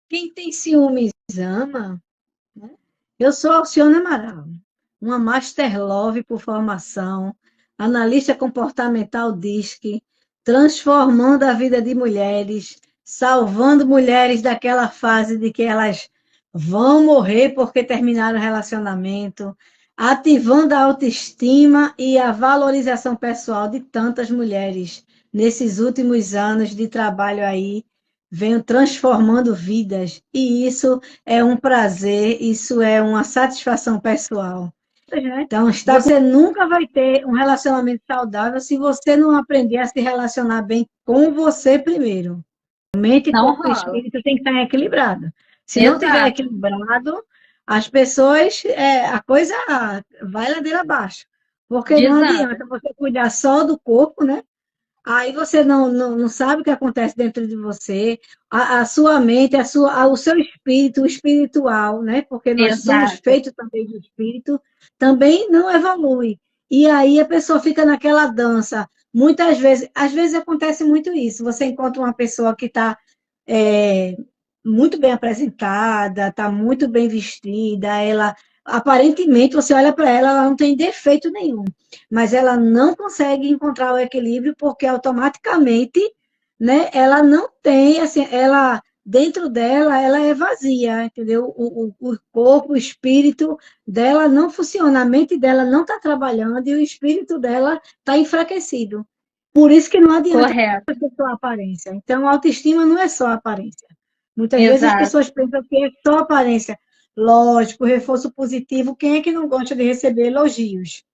Quem tem ciúmes ama, né? Eu sou Alcione Amaral, uma Master Love por formação, analista comportamental DISC, transformando a vida de mulheres, salvando mulheres daquela fase de que elas vão morrer porque terminaram o relacionamento, ativando a autoestima e a valorização pessoal de tantas mulheres nesses últimos anos de trabalho aí, venho transformando vidas, e isso é um prazer, isso é uma satisfação pessoal. Então, você nunca vai ter um relacionamento saudável se você não aprender a se relacionar bem com você primeiro. Mente, Não corpo e rola. espírito tem que estar equilibrado. Se não tiver Exato. equilibrado, as pessoas, a coisa vai ladeira abaixo. Porque não Desanda. adianta você cuidar só do corpo, né? Aí você não sabe o que acontece dentro de você, a sua mente, o seu espírito, o espiritual, né? Porque nós somos Exato. feitos também de espírito, também não evolui. E aí a pessoa fica naquela dança. Muitas vezes, às vezes acontece muito isso. Você encontra uma pessoa que está muito bem apresentada, está muito bem vestida, ela aparentemente você olha para ela, ela não tem defeito nenhum, mas ela não consegue encontrar o equilíbrio porque automaticamente, né, ela não tem, assim, ela dentro dela, ela é vazia, entendeu? O corpo, o espírito dela não funciona, a mente dela não está trabalhando e o espírito dela está enfraquecido. Por isso que não adianta Correto. ser só aparência. Então, a autoestima não é só aparência. Muitas vezes as Exato. pessoas pensam que é só aparência. Lógico, reforço positivo, quem é que não gosta de receber elogios?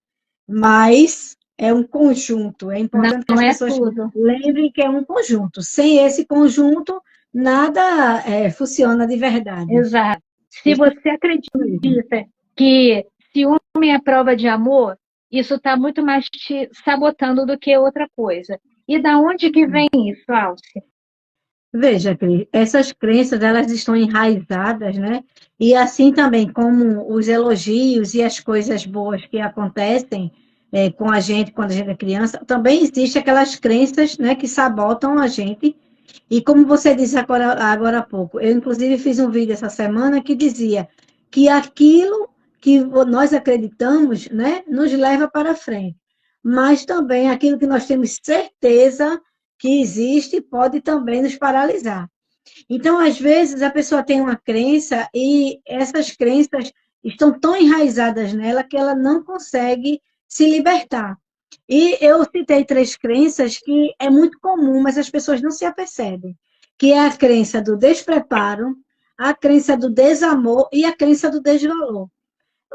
Mas é um conjunto. É importante que Não as é pessoas tudo. lembrem que é um conjunto. Sem esse conjunto, nada funciona de verdade. Exato. Se Isso você mesmo. acredita que ciúme é prova de amor, isso está muito mais te sabotando do que outra coisa. E da onde que vem isso, Alce? Veja, Cris, essas crenças, elas estão enraizadas, né? E assim também como os elogios e as coisas boas que acontecem com a gente quando a gente é criança, também existem aquelas crenças, né, que sabotam a gente. E como você disse agora há pouco, eu inclusive fiz um vídeo essa semana que dizia que aquilo que nós acreditamos, né, nos leva para frente. Mas também aquilo que nós temos certeza que existe pode também nos paralisar. Então, às vezes, a pessoa tem uma crença e essas crenças estão tão enraizadas nela que ela não consegue se libertar. E eu citei três crenças que é muito comum, mas as pessoas não se apercebem, que é a crença do despreparo, a crença do desamor e a crença do desvalor.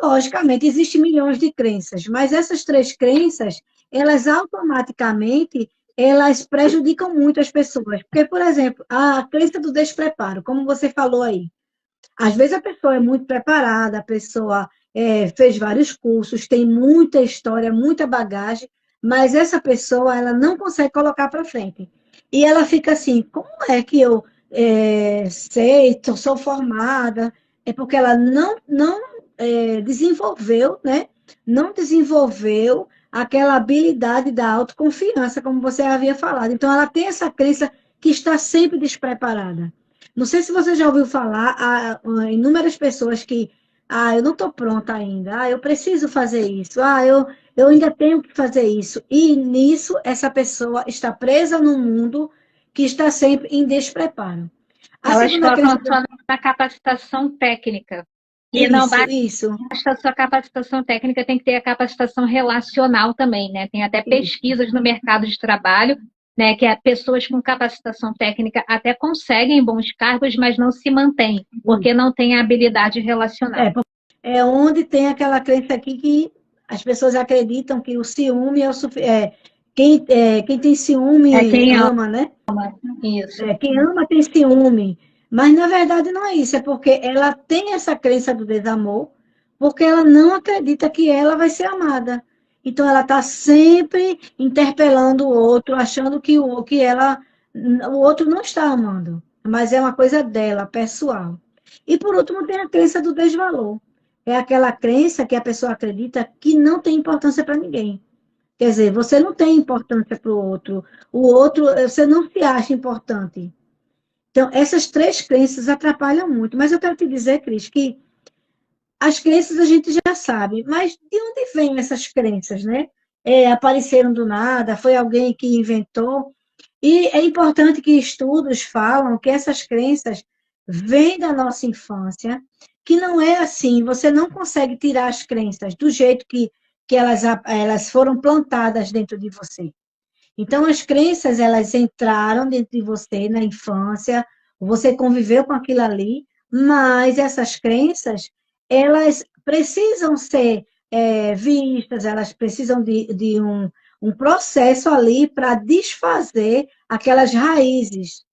Logicamente, existem milhões de crenças, mas essas três crenças, elas automaticamente, elas prejudicam muito as pessoas. Porque, por exemplo, a crença do despreparo, como você falou aí, às vezes a pessoa é muito preparada, a pessoa fez vários cursos, tem muita história, muita bagagem, mas essa pessoa, ela não consegue colocar para frente. E ela fica assim, como é que eu sei, sou formada? É porque ela não desenvolveu, né? Não desenvolveu aquela habilidade da autoconfiança, como você havia falado. Então, ela tem essa crença que está sempre despreparada. Não sei se você já ouviu falar, há inúmeras pessoas que, eu não estou pronta ainda, eu preciso fazer isso, eu ainda tenho que fazer isso. E nisso, essa pessoa está presa num mundo que está sempre em despreparo. A Elas segunda crença. focam só na capacitação técnica. E não Isso, basta a sua capacitação técnica, tem que ter a capacitação relacional também, né? Tem até isso. pesquisas no mercado de trabalho, né, que pessoas com capacitação técnica até conseguem bons cargos, mas não se mantêm, porque não tem a habilidade relacional. É, é onde tem aquela crença aqui que as pessoas acreditam que o ciúme é o suficiente. Quem tem É ciúme quem ama ama, né? isso. Quem ama tem ciúme. Mas, na verdade, não é isso. É porque ela tem essa crença do desamor, porque ela não acredita que ela vai ser amada. Então, ela está sempre interpelando o outro, achando o outro não está amando. Mas é uma coisa dela, pessoal. E, por último, tem a crença do desvalor. É aquela crença que a pessoa acredita que não tem importância para ninguém. Quer dizer, você não tem importância para o outro, você não se acha importante. Então, essas três crenças atrapalham muito. Mas eu quero te dizer, Cris, que as crenças a gente já sabe, mas de onde vêm essas crenças, né? Apareceram do nada, foi alguém que inventou. E é importante que estudos falam que essas crenças vêm da nossa infância, que não é assim, você não consegue tirar as crenças do jeito que elas foram plantadas dentro de você. Então, as crenças, elas entraram dentro de você na infância, você conviveu com aquilo ali, mas essas crenças, elas precisam ser vistas, elas precisam de um processo ali para desfazer aquelas raízes.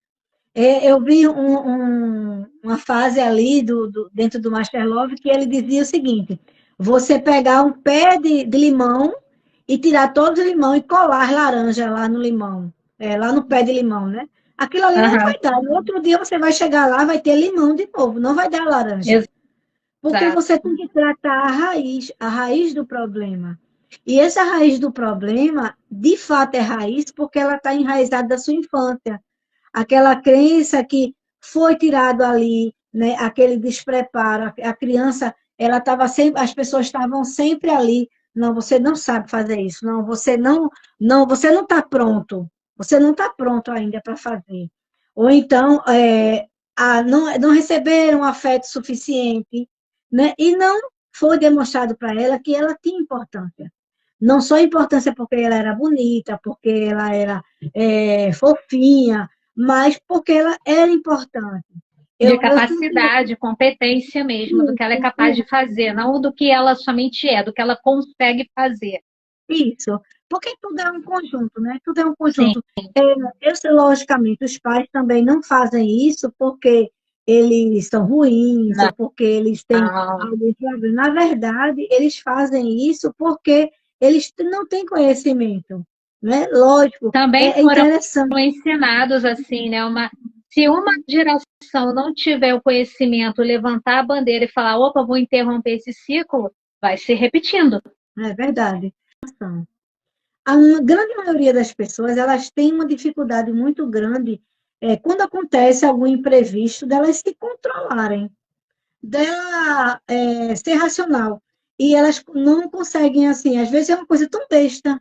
Eu vi uma fase ali dentro do Master Love que ele dizia o seguinte: você pegar um pé de limão e tirar todo o limão e colar laranja lá no limão, lá no pé de limão, né? Aquilo ali não vai dar. No outro dia você vai chegar lá, vai ter limão de novo, não vai dar laranja. Porque você tem que tratar a raiz do problema. E essa raiz do problema, de fato, é raiz porque ela está enraizada da sua infância. Aquela crença que foi tirado ali, né, aquele despreparo, a criança, ela estava sempre, as pessoas estavam sempre ali, não, você não sabe fazer isso, não, você não está pronto, você não está pronto ainda para fazer. Ou então, não receberam afeto suficiente, né, e não foi demonstrado para ela que ela tinha importância. Não só importância porque ela era bonita, porque ela era fofinha, mas porque ela era importante. De capacidade, competência mesmo, do que ela é capaz de fazer, não do que ela somente é, do que ela consegue fazer. Isso, porque tudo é um conjunto, né? Tudo é um conjunto. Eu sei, logicamente, os pais também não fazem isso porque eles são ruins, ou porque eles têm algum problema. Na verdade, eles fazem isso porque eles não têm conhecimento, né? Lógico, também foram ensinados assim, né? Se uma geração não tiver o conhecimento, levantar a bandeira e falar, opa, vou interromper esse ciclo, vai se repetindo. É verdade. A grande maioria das pessoas, elas têm uma dificuldade muito grande quando acontece algum imprevisto, delas se controlarem, dela ser racional. E elas não conseguem, assim, às vezes é uma coisa tão besta,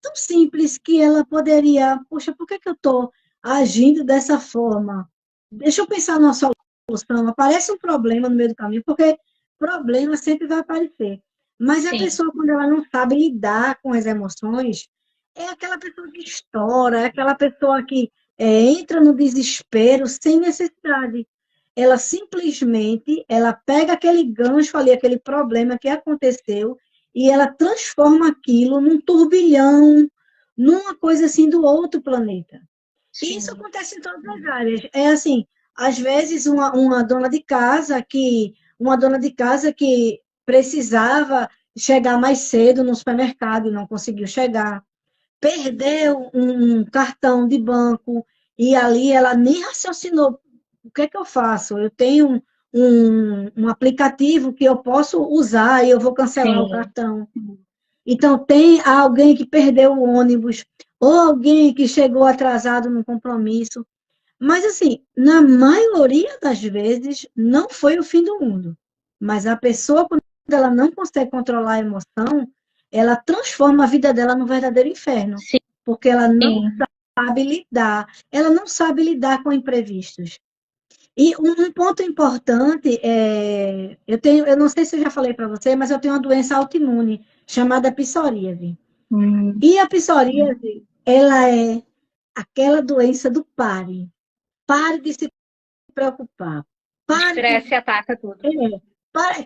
tão simples, que ela poderia, poxa, por que eu estou agindo dessa forma? Deixa eu pensar numa solução. Aparece um problema no meio do caminho, porque problema sempre vai aparecer. Mas a pessoa, quando ela não sabe lidar com as emoções, é aquela pessoa que estoura, é aquela pessoa que entra no desespero sem necessidade. Ela simplesmente, ela pega aquele gancho ali, aquele problema que aconteceu, e ela transforma aquilo num turbilhão, numa coisa assim do outro planeta. E isso acontece em todas as áreas. É assim, às vezes uma dona de casa que precisava chegar mais cedo no supermercado e não conseguiu chegar, perdeu um cartão de banco e ali ela nem raciocinou. O que é que eu faço? Eu tenho um aplicativo que eu posso usar e eu vou cancelar o cartão. Então, tem alguém que perdeu o ônibus, ou alguém que chegou atrasado no compromisso. Mas, assim, na maioria das vezes, não foi o fim do mundo. Mas a pessoa, quando ela não consegue controlar a emoção, ela transforma a vida dela num verdadeiro inferno. Sim. Porque ela não sabe lidar. Ela não sabe lidar com imprevistos. E um ponto importante eu não sei se eu já falei para você, mas eu tenho uma doença autoimune chamada psoríase. E a psoríase, ela é aquela doença do pare. Pare de se preocupar. O estresse ataca tudo.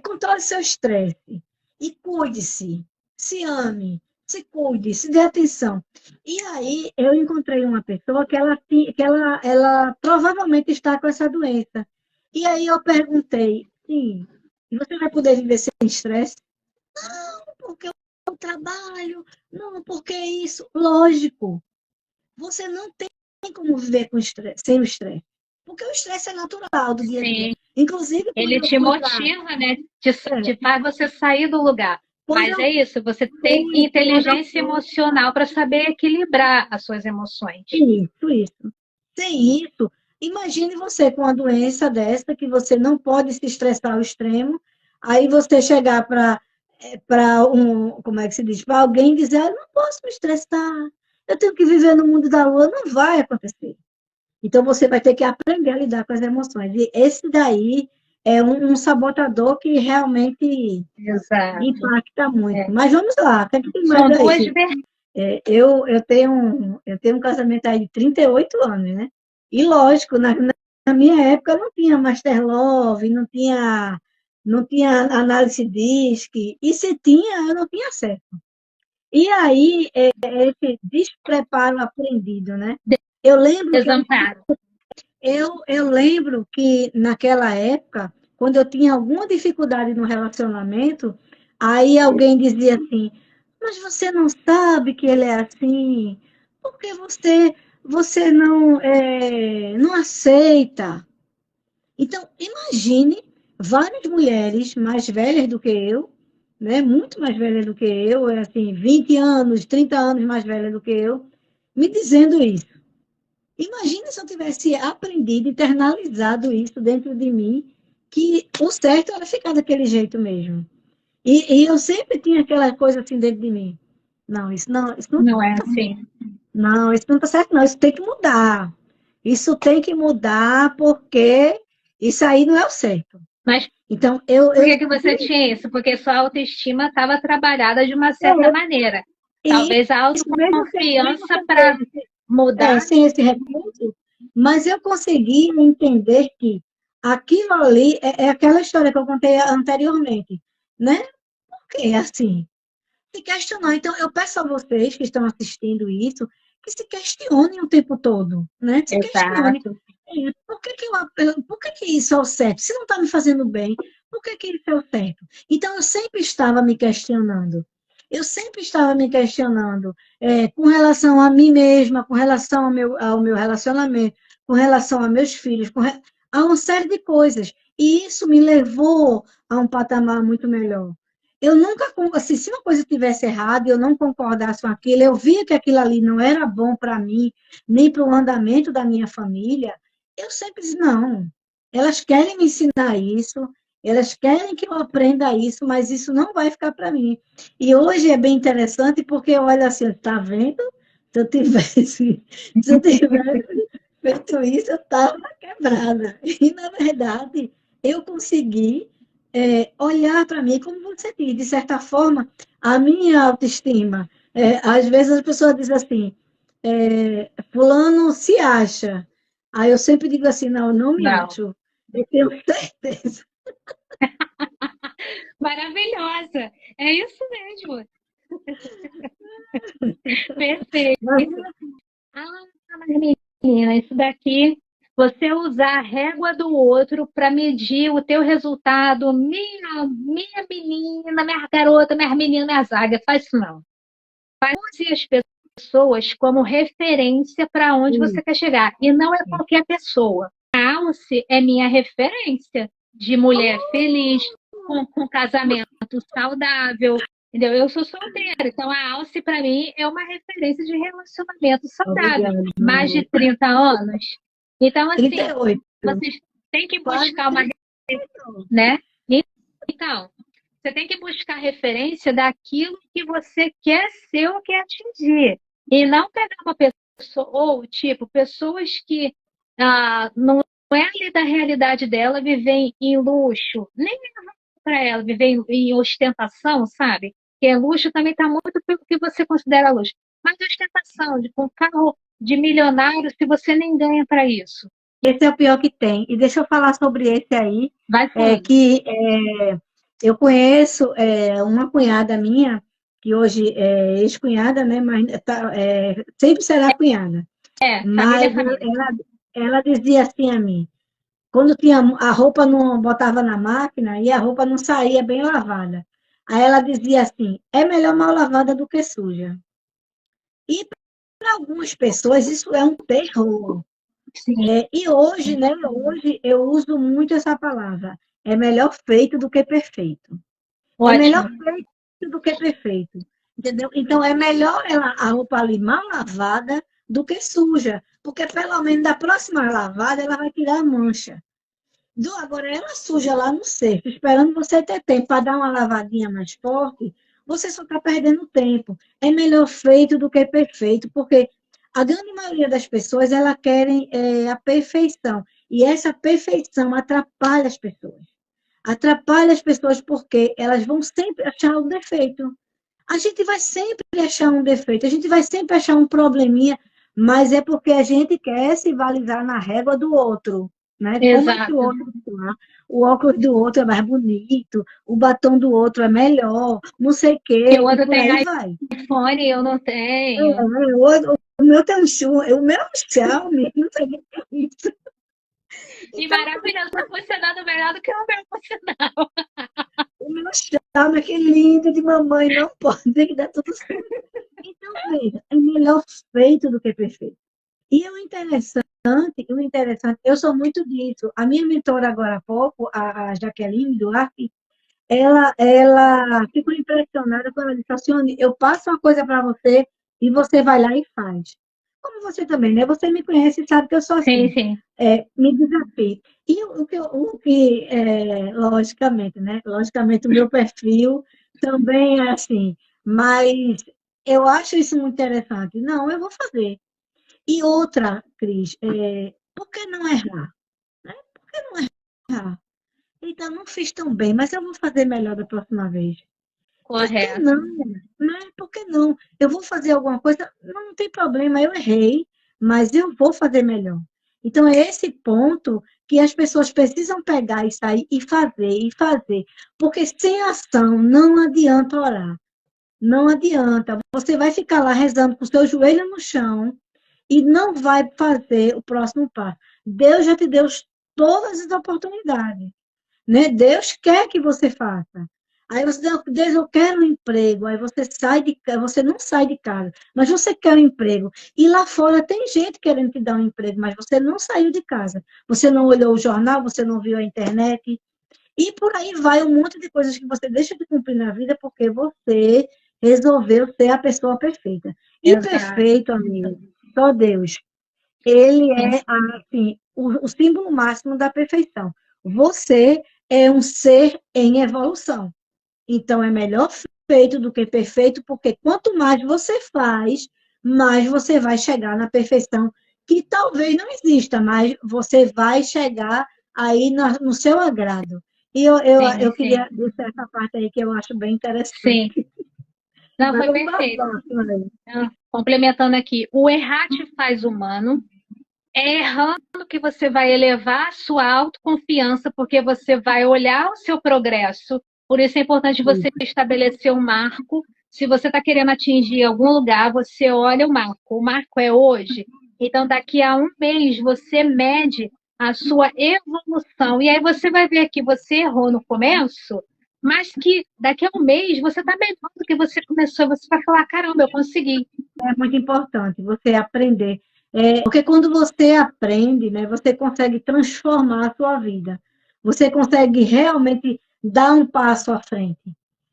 Controle seu estresse. E cuide-se. Se ame. Se cuide. Se dê atenção. E aí, eu encontrei uma pessoa que ela provavelmente está com essa doença. E aí eu perguntei, sim, você vai poder viver sem estresse? Não, porque eu trabalho. Não, porque isso. Lógico. Você não tem como viver sem o estresse. Porque o estresse é natural do dia a dia. Inclusive, ele te motiva, né? Te faz você sair do lugar. Mas é isso, você tem inteligência emocional para saber equilibrar as suas emoções. Isso. Sem isso, imagine você com uma doença dessa, que você não pode se estressar ao extremo, aí você chegar para como é que se diz, para alguém dizer, eu não posso me estressar, eu tenho que viver no mundo da lua, não vai acontecer. Então, você vai ter que aprender a lidar com as emoções. E esse daí é um sabotador que realmente Exato. impacta muito. É. Mas vamos lá, o que é que tem mais São duas aí? Eu tenho um casamento aí de 38 anos, né? E lógico, na minha época não tinha Master Love, não tinha análise DISC, e se tinha, eu não tinha acesso. E aí, esse despreparo aprendido, né? Eu lembro que desamparo. eu lembro que naquela época, quando eu tinha alguma dificuldade no relacionamento, aí alguém dizia assim, mas você não sabe que ele é assim, porque você não aceita. Então, imagine várias mulheres mais velhas do que eu, né, muito mais velhas do que eu, assim, 20 anos, 30 anos mais velhas do que eu, me dizendo isso. Imagina se eu tivesse aprendido, internalizado isso dentro de mim, que o certo era ficar daquele jeito mesmo. E eu sempre tinha aquela coisa assim dentro de mim. Não, isso não Não é tá certo. assim. Não, isso não está certo, não. Isso tem que mudar. Isso tem que mudar porque isso aí não é o certo. Mas Então, por que que você tinha isso? Porque sua autoestima estava trabalhada de uma certa maneira. e Talvez a isso mesmo autoconfiança sem para mudar. sem esse recurso, mas eu consegui entender que aquilo ali é aquela história que eu contei anteriormente, né? Porque assim, se questionar. Então, eu peço a vocês que estão assistindo isso, que se questionem o tempo todo, né? Se questione. Exato. Por que que isso é o certo? Se não está me fazendo bem, por que que isso é o certo? Então, eu sempre estava me questionando. Eu sempre estava me questionando com relação a mim mesma, com relação ao meu relacionamento, com relação a meus filhos, a uma série de coisas. E isso me levou a um patamar muito melhor. Eu nunca, assim, se uma coisa estivesse errada, eu não concordasse com aquilo, eu via que aquilo ali não era bom para mim, nem para o andamento da minha família, eu sempre disse, não, elas querem me ensinar isso, elas querem que eu aprenda isso, mas isso não vai ficar para mim. E hoje é bem interessante porque, olha assim, está vendo? Se eu tivesse feito isso, eu estava quebrada. E, na verdade, eu consegui olhar para mim, como você diz, de certa forma, a minha autoestima. Às vezes as pessoas dizem assim, fulano se acha. Aí eu sempre digo assim, não, eu não me Não. acho. Eu tenho certeza. Maravilhosa. É isso mesmo. Perfeito. Mas, Ah, mas menina, isso daqui, você usar a régua do outro para medir o teu resultado, minha menina, minha garota, minha menina, minha zaga, faz isso não. Use as pessoas como referência para onde você quer chegar. E não é qualquer pessoa. A Alce é minha referência de mulher feliz, com casamento saudável. Entendeu? Eu sou solteira, então a Alce, para mim, é uma referência de relacionamento saudável. obrigada, meu Mais de amor. 30 anos. Então, assim, 38, vocês têm que quase buscar uma, 38. né? Então, você tem que buscar referência daquilo que você quer ser ou quer atingir. E não pegar uma pessoa, ou tipo, pessoas que não é ali da realidade dela viver em luxo, nem para ela viver em ostentação, sabe? Porque luxo também está muito pelo que você considera luxo. Mas ostentação, com carro de milionário, se você nem ganha para isso. Esse é o pior que tem. E deixa eu falar sobre esse aí, Vai fundo. que eu conheço uma cunhada minha, que hoje é ex-cunhada, né, mas sempre será cunhada. Família, Mas família. ela dizia assim a mim, quando tinha a roupa não botava na máquina e a roupa não saía bem lavada. Aí ela dizia assim, é melhor mal lavada do que suja. E para algumas pessoas isso é um terror. Sim. E hoje, né, hoje eu uso muito essa palavra. É melhor feito do que perfeito. É melhor Ótimo. feito do que perfeito. Entendeu? Então, é melhor a roupa ali mal lavada do que suja, porque pelo menos da próxima lavada ela vai tirar a mancha. Agora, ela suja lá no cesto, esperando você ter tempo para dar uma lavadinha mais forte, você só está perdendo tempo. É melhor feito do que perfeito, porque a grande maioria das pessoas, ela querem a perfeição. E essa perfeição atrapalha as pessoas. Atrapalha as pessoas porque elas vão sempre achar um defeito. A gente vai sempre achar um defeito, a gente vai sempre achar um probleminha, mas é porque a gente quer se balizar na régua do outro, né? Como é que o Exato. outro tá? O óculos do outro é mais bonito, o batom do outro é melhor, não sei o Que o quê, e outro por tem aí vai. iPhone e eu não tenho. O meu tem o meu é um Xiaomi, não sei o que é isso. E Então, maravilhoso, tá funcionando melhor do que o meu funcional. o meu Xiaomi, aquele lindo de mamãe, não pode, tem que dar tudo certo. Então, veja, é melhor feito do que perfeito. E o interessante, eu sou muito disso. A minha mentora agora há pouco, a Jaqueline Duarte, ela ficou impressionada quando ela disse assim, eu passo uma coisa para você e você vai lá e faz. Como você também, né? Você me conhece e sabe que eu sou Sim, assim. sim. Me desafio. E logicamente, né? Logicamente, o meu perfil também é assim. Mas eu acho isso muito interessante. Não, eu vou fazer. E outra, Cris, por que não errar? Né? Por que não errar? Então, não fiz tão bem, mas eu vou fazer melhor da próxima vez. Por que Correto. não? Né? Por que não? Eu vou fazer alguma coisa, não tem problema, eu errei, mas eu vou fazer melhor. Então, é esse ponto que as pessoas precisam pegar e sair e fazer. Porque sem ação não adianta orar. Não adianta. Você vai ficar lá rezando com o seu joelho no chão, e não vai fazer o próximo passo. Deus já te deu todas as oportunidades, né? Deus quer que você faça. Aí você diz, Deus, eu quero um emprego. Aí você não sai de casa, mas você quer um emprego. E lá fora tem gente querendo te dar um emprego, mas você não saiu de casa. Você não olhou o jornal, você não viu a internet. E por aí vai um monte de coisas que você deixa de cumprir na vida porque você resolveu ser a pessoa perfeita. E Exato. perfeito, amigo, só Deus. Ele é assim, o símbolo máximo da perfeição. Você é um ser em evolução. Então, é melhor feito do que perfeito, porque quanto mais você faz, mais você vai chegar na perfeição, que talvez não exista, mas você vai chegar aí no seu agrado. E Sim, eu sim. queria dizer essa parte aí que eu acho bem interessante. Sim. Não, Mas foi vamos para a perfeito. próxima aí. Complementando aqui, o errar te faz humano. É errando que você vai elevar a sua autoconfiança, porque você vai olhar o seu progresso. Por isso é importante você estabelecer um marco. Se você está querendo atingir algum lugar, você olha o marco. O marco é hoje. Então, daqui a um mês, você mede a sua evolução. E aí você vai ver que você errou no começo, mas que daqui a um mês você está melhor do que você começou. Você vai falar: caramba, eu consegui. É muito importante você aprender. Porque quando você aprende, né, você consegue transformar a sua vida. Você consegue realmente dar um passo à frente.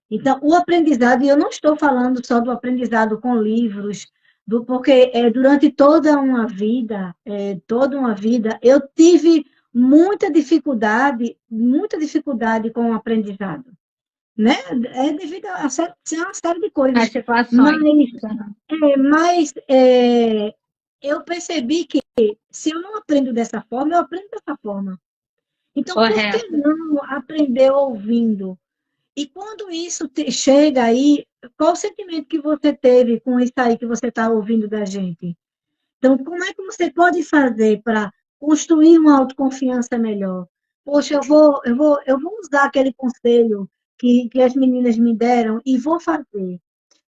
Então, o aprendizado, e eu não estou falando só do aprendizado com livros, porque durante toda uma vida, eu tive muita dificuldade com o aprendizado, né? É devido uma série de coisas. As situações. Mas eu percebi que se eu não aprendo dessa forma, eu aprendo dessa forma. Então, por que Correto. não aprender ouvindo? E quando isso chega aí, qual o sentimento que você teve com isso aí que você está ouvindo da gente? Então, como é que você pode fazer para construir uma autoconfiança melhor? Poxa, eu vou usar aquele conselho que as meninas me deram e vou fazer.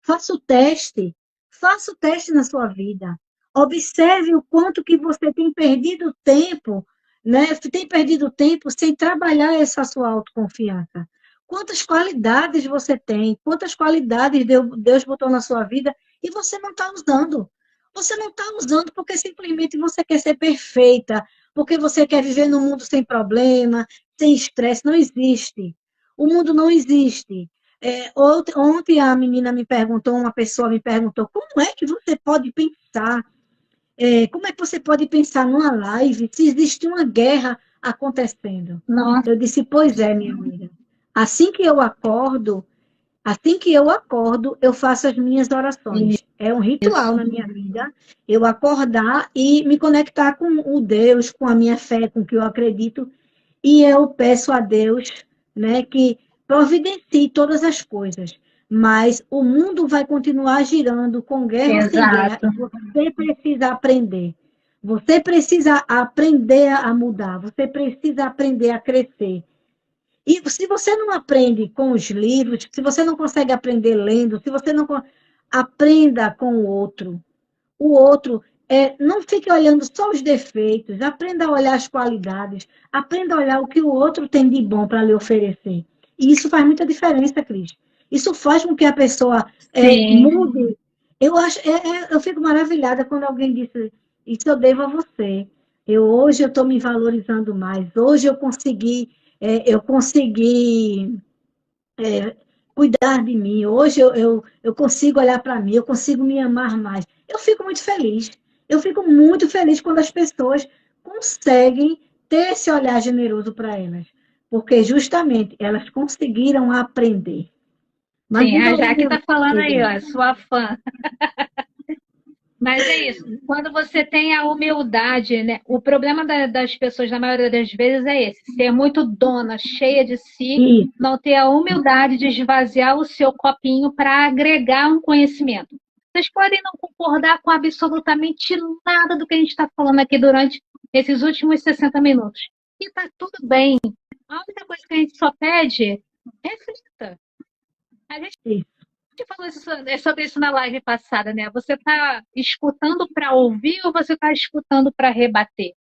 Faça o teste. Faça o teste na sua vida. Observe o quanto que você tem perdido tempo, né? Tem perdido tempo sem trabalhar essa sua autoconfiança. Quantas qualidades você tem, quantas qualidades Deus botou na sua vida e você não está usando. Você não está usando porque simplesmente você quer ser perfeita, porque você quer viver num mundo sem problema, sem estresse. Não existe. O mundo não existe. Ontem a menina me perguntou, uma pessoa me perguntou, como é que você pode pensar como é que você pode pensar numa live se existe uma guerra acontecendo? Nossa, Eu disse, pois é, minha amiga. Assim que eu acordo, assim que eu acordo, eu faço as minhas orações. É um ritual isso. na minha vida, eu acordar e me conectar com o Deus, com a minha fé, com o que eu acredito, e eu peço a Deus, né, que providencie todas as coisas. Mas o mundo vai continuar girando com guerra ou sem guerra, Exato. e você precisa aprender. Você precisa aprender a mudar, você precisa aprender a crescer. E se você não aprende com os livros, se você não consegue aprender lendo, se você não aprenda com o outro não fique olhando só os defeitos, aprenda a olhar as qualidades, aprenda a olhar o que o outro tem de bom para lhe oferecer. E isso faz muita diferença, Cris. Isso faz com que a pessoa Sim. mude. Eu fico maravilhada quando alguém diz, isso eu devo a você. Hoje eu estou me valorizando mais. Hoje eu consegui cuidar de mim. Hoje eu consigo olhar para mim, eu consigo me amar mais. Eu fico muito feliz. Eu fico muito feliz quando as pessoas conseguem ter esse olhar generoso para elas, porque justamente elas conseguiram aprender. Mas Sim, diga a aí, Jaque minha está falando aí, amiga. ó, sua fã. Mas é isso. Quando você tem a humildade, né? O problema das pessoas, na maioria das vezes, é esse: ser muito dona, cheia de si, Isso, não ter a humildade de esvaziar o seu copinho para agregar um conhecimento. Vocês podem não concordar com absolutamente nada do que a gente está falando aqui durante esses últimos 60 minutos. E está tudo bem. A única coisa que a gente só pede é reflita. A gente isso, falou sobre isso na live passada, né? Você está escutando para ouvir ou você está escutando para rebater?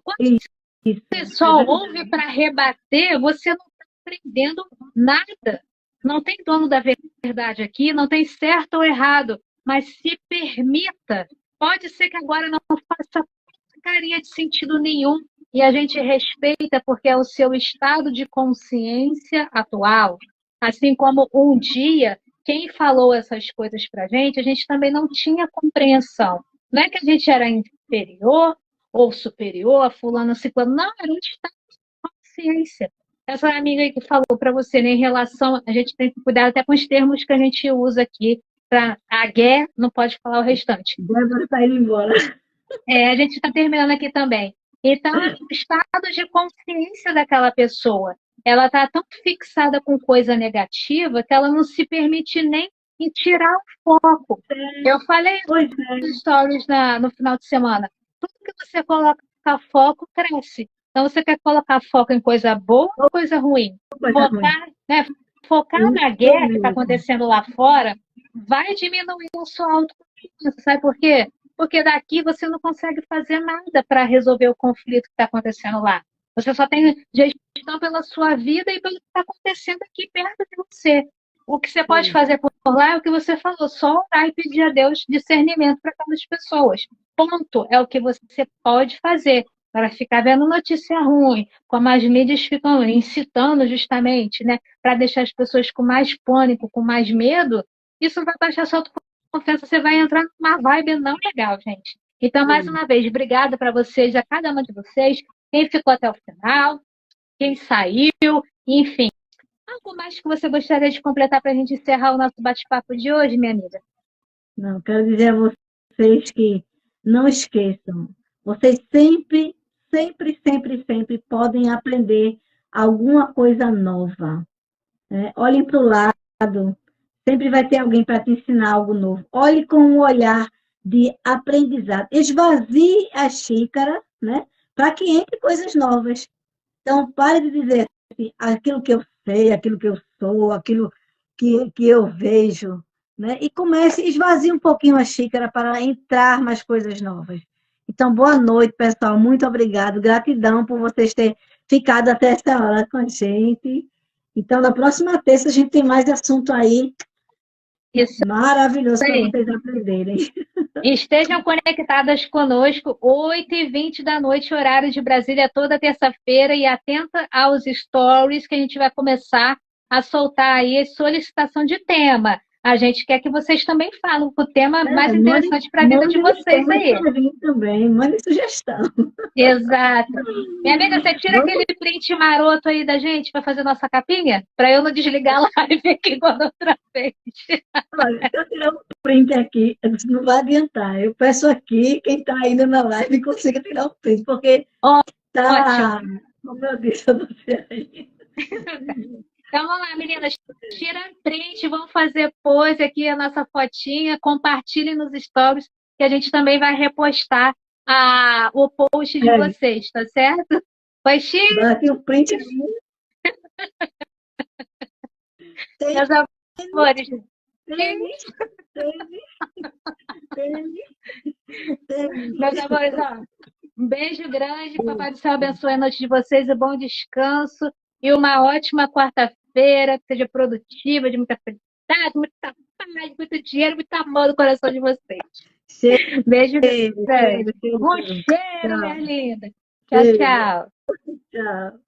Quando isso, você é só ouve verdade. para rebater, você não está aprendendo nada. Não tem dono da verdade aqui, não tem certo ou errado, mas se permita. Pode ser que agora não faça porcaria de sentido nenhum e a gente respeita porque é o seu estado de consciência atual. Assim como um dia quem falou essas coisas para a gente também não tinha compreensão. Não é que a gente era inferior ou superior a fulano, ciclano, não, era um estado de consciência. Essa amiga aí que falou para você, né, em relação, a gente tem que cuidar até com os termos que a gente usa aqui, para a gué não pode falar o restante. Débora está indo embora. A gente está terminando aqui também. Então, é o estado de consciência daquela pessoa. Ela está tão fixada com coisa negativa que ela não se permite nem em tirar o foco. Eu falei Pois nos stories no final de semana. Tudo que você coloca foco cresce. Então, você quer colocar foco em coisa boa ou coisa ruim? coisa ruim. Focar, né? Focar na Isso guerra que está mesmo. acontecendo lá fora vai diminuir a sua autoconfiança. Sabe por quê? Porque daqui você não consegue fazer nada para resolver o conflito que está acontecendo lá. Você só tem gestão pela sua vida e pelo que está acontecendo aqui perto de você. O que você pode fazer por lá é o que você falou, só orar e pedir a Deus discernimento para aquelas pessoas. Ponto. É o que você pode fazer para ficar vendo notícia ruim, como as mídias ficam incitando justamente, né, para deixar as pessoas com mais pânico, com mais medo. Isso vai baixar sua autoconfiança, você vai entrar numa vibe não legal, gente. Então, mais uma vez, obrigada para vocês, a cada uma de vocês, quem ficou até o final, quem saiu, enfim. Algo mais que você gostaria de completar para a gente encerrar o nosso bate-papo de hoje, minha amiga? Não, quero dizer a vocês que não esqueçam, vocês sempre, sempre, sempre, sempre podem aprender alguma coisa nova. Né? Olhem para o lado, sempre vai ter alguém para te ensinar algo novo. Olhe com um olhar de aprendizado. Esvazie a xícara, né? Para que entre coisas novas. Então, pare de dizer assim, aquilo que eu sei, aquilo que eu sou, aquilo que eu vejo, né? E comece, esvazie um pouquinho a xícara para entrar mais coisas novas. Então, boa noite, pessoal. Muito obrigado. Gratidão por vocês terem ficado até essa hora com a gente. Então, na próxima terça, a gente tem mais assunto aí Isso maravilhoso para aí. vocês aprenderem. Estejam conectadas conosco, 8h20 da noite, horário de Brasília, toda terça-feira, e atenta aos stories que a gente vai começar a soltar aí solicitação de tema. a gente quer que vocês também falem o tema mais Mande, interessante para a vida de mande os vocês temas aí. para mim também, mande sugestão. Exato. Minha amiga, você tira Vamos, aquele print maroto aí da gente para fazer nossa capinha? Para eu não desligar a live aqui quando outra vez. olha, se eu tirar um print aqui, não vai adiantar. Eu peço aqui, quem está ainda na live consiga tirar um print, porque Ótimo. tá, como eu disse a você aí. Então vamos lá, meninas. Tira print, vamos fazer pose aqui, a nossa fotinha, compartilhem nos stories, que a gente também vai repostar o post de É, vocês, tá certo? Foi chique, bate um print aí. Tem, meus amores. tênis, tênis, tênis, tênis. Meus amores, ó, um beijo grande, que Papai do Céu abençoe a noite de vocês e bom descanso. E uma ótima quarta-feira, que seja produtiva, de muita felicidade, muita paz, muito dinheiro, muito amor no coração de vocês. Beijo grande. Um cheiro, minha linda. Tchau, Cheiro. tchau. Tchau.